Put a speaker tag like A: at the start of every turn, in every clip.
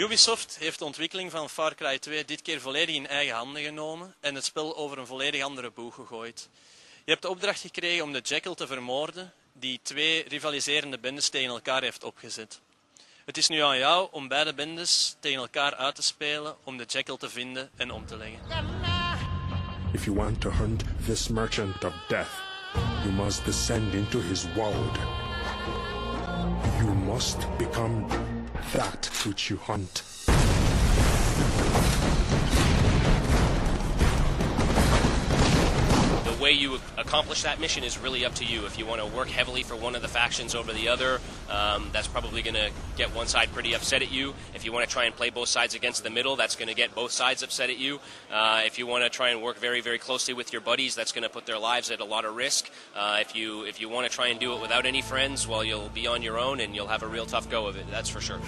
A: Ubisoft heeft de ontwikkeling van Far Cry 2 dit keer volledig in eigen handen genomen en het spel over een volledig andere boeg gegooid. Je hebt de opdracht gekregen om de Jackal te vermoorden, die twee rivaliserende bendes tegen elkaar heeft opgezet. Het is nu aan jou om beide bendes tegen elkaar uit te spelen om de Jackal te vinden en om te leggen.
B: If you want to hunt this merchant of death, you must descend into his world. You must become that which you hunt.
C: The way you accomplish that mission is really up to you. If you want to work heavily for one of the factions over the other, that's probably going to get one side pretty upset at you. If you want to try and play both sides against the middle, that's going to get both sides upset at you. If you want to try and work very, very closely with your buddies, that's going to put their lives at a lot of risk. If you want to try and do it without any friends, well, you'll be on your own and you'll have a real tough go of it, that's for sure.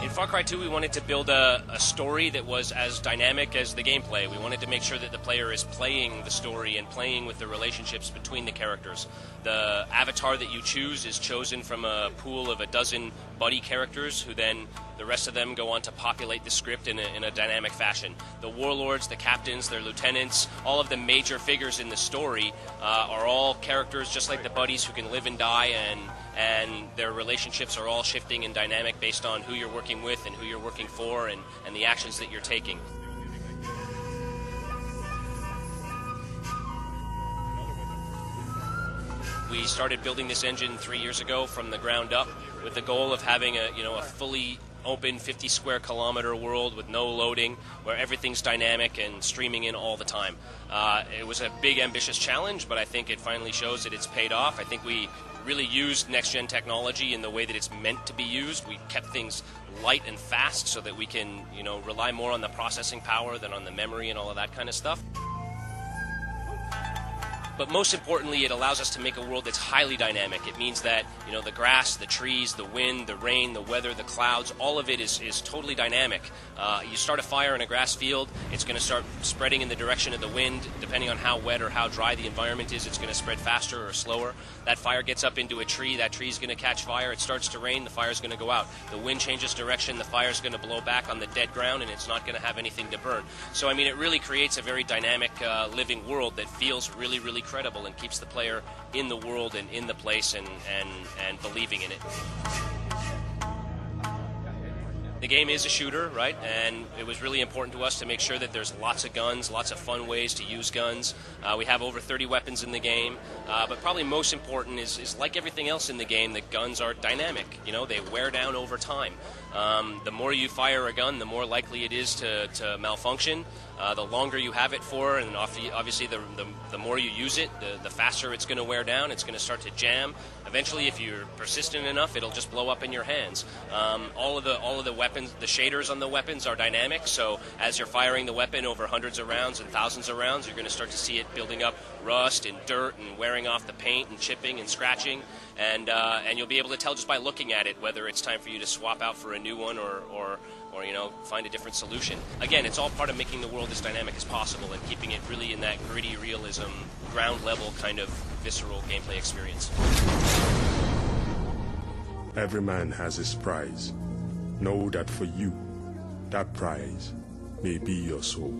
C: In Far Cry 2, we wanted to build a story that was as dynamic as the gameplay. We wanted to make sure that the player is playing the story and playing with the relationships between the characters. The avatar that you choose is chosen from a pool of a dozen buddy characters who then the rest of them go on to populate the script in a dynamic fashion. The warlords, the captains, their lieutenants, all of the major figures in the story are all characters just like the buddies who can live and die, and their relationships are all shifting and dynamic based on who you're working with and who you're working for and the actions that you're taking. We started building this engine 3 years ago from the ground up with the goal of having a fully open 50 square kilometer world with no loading, where everything's dynamic and streaming in all the time. It was a big ambitious challenge, but I think it finally shows that it's paid off. I think we really used next-gen technology in the way that it's meant to be used. We kept things light and fast so that we can, rely more on the processing power than on the memory and all of that kind of stuff. But most importantly, it allows us to make a world that's highly dynamic. It means that, the grass, the trees, the wind, the rain, the weather, the clouds, all of it is totally dynamic. You start a fire in a grass field, it's going to start spreading in the direction of the wind. Depending on how wet or how dry the environment is, it's going to spread faster or slower. That fire gets up into a tree, that tree is going to catch fire. It starts to rain, the fire is going to go out. The wind changes direction, the fire is going to blow back on the dead ground, and it's not going to have anything to burn. So, it really creates a very dynamic living world that feels really, really credible and keeps the player in the world and in the place and believing in it. The game is a shooter, right? And it was really important to us to make sure that there's lots of guns, lots of fun ways to use guns. We have over 30 weapons in the game, but probably most important is like everything else in the game, the guns are dynamic. They wear down over time. The more you fire a gun, the more likely it is to malfunction. The longer you have it for, and obviously the more you use it, the faster it's going to wear down. It's going to start to jam. Eventually, if you're persistent enough, it'll just blow up in your hands. All of the weapons, the shaders on the weapons are dynamic. So as you're firing the weapon over hundreds of rounds and thousands of rounds, you're going to start to see it building up rust and dirt and wearing off the paint and chipping and scratching. And you'll be able to tell just by looking at it whether it's time for you to swap out for a new one or find a different solution. Again, it's all part of making the world as dynamic as possible and keeping it really in that gritty realism, ground level kind of visceral gameplay experience.
B: Every man has his prize. Know that for you, that prize may be your soul.